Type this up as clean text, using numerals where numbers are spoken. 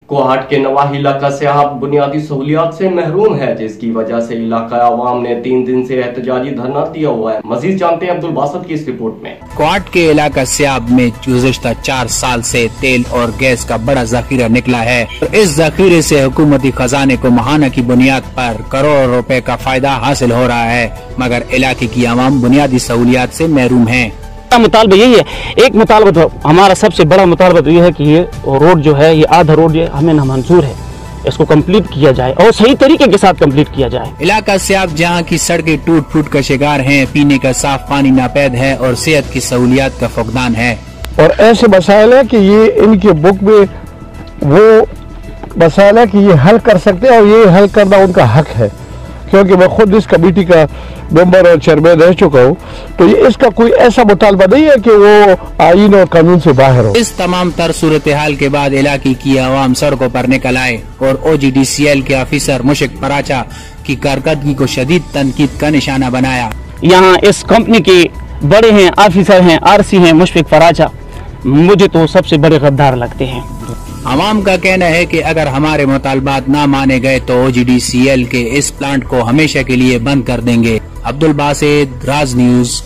कोहाट के नवाही इलाका सियाब बुनियादी सहूलियात से महरूम है, जिसकी वजह से इलाका आवाम ने 3 दिन से एहतजाजी धरना दिया हुआ है। मजीद जानते हैं अब्दुल बासत की इस रिपोर्ट में। कोहाट के इलाका सियाब में गुज़श्ता 4 साल से तेल और गैस का बड़ा जखीरा निकला है और इस जखीरे से हुकूमती खजाने को माहाना की बुनियाद पर करोड़ों रुपए का फायदा हासिल हो रहा है, मगर इलाके की आवाम बुनियादी सहूलियात से महरूम है। मुतालबा यही है, एक मुतालबा तो हमारा सबसे बड़ा मुतालबा तो ये है कि ये रोड जो है, ये आधा रोड ये हमें नामंजूर है, इसको कंप्लीट किया जाए और सही तरीके के साथ कंप्लीट किया जाए। इलाका सियाब जहां की सड़कें टूट फूट का शिकार हैं, पीने का साफ पानी नापैद है और सेहत की सहूलियात का फुकदान है। और ऐसे मसाइल है कि ये इनके बुक में वो मसाइल है कि ये हल कर सकते हैं और ये हल करना उनका हक है, क्योंकि मैं खुद इस कमेटी का मेंबर और चेयरमैन रह चुका हूँ। तो ये इसका कोई ऐसा मुतालबा नहीं है कि वो आईन और कानून से बाहर हो। इस तमाम तर सूरत हाल के बाद इलाके की आवाम सड़कों पर निकल आए और OGDCL के ऑफिसर मुशफिक फराचा की कारकर्दगी को शदीद तनकीद का निशाना बनाया। यहाँ इस कंपनी के बड़े हैं, ऑफिसर हैं, RC हैं मुशफिक फराचा, मुझे तो सबसे बड़े गद्दार लगते हैं। आवाम का कहना है कि अगर हमारे मुतालबात ना माने गए तो OGDCL के इस प्लांट को हमेशा के लिए बंद कर देंगे। अब्दुल बासित, राज न्यूज़।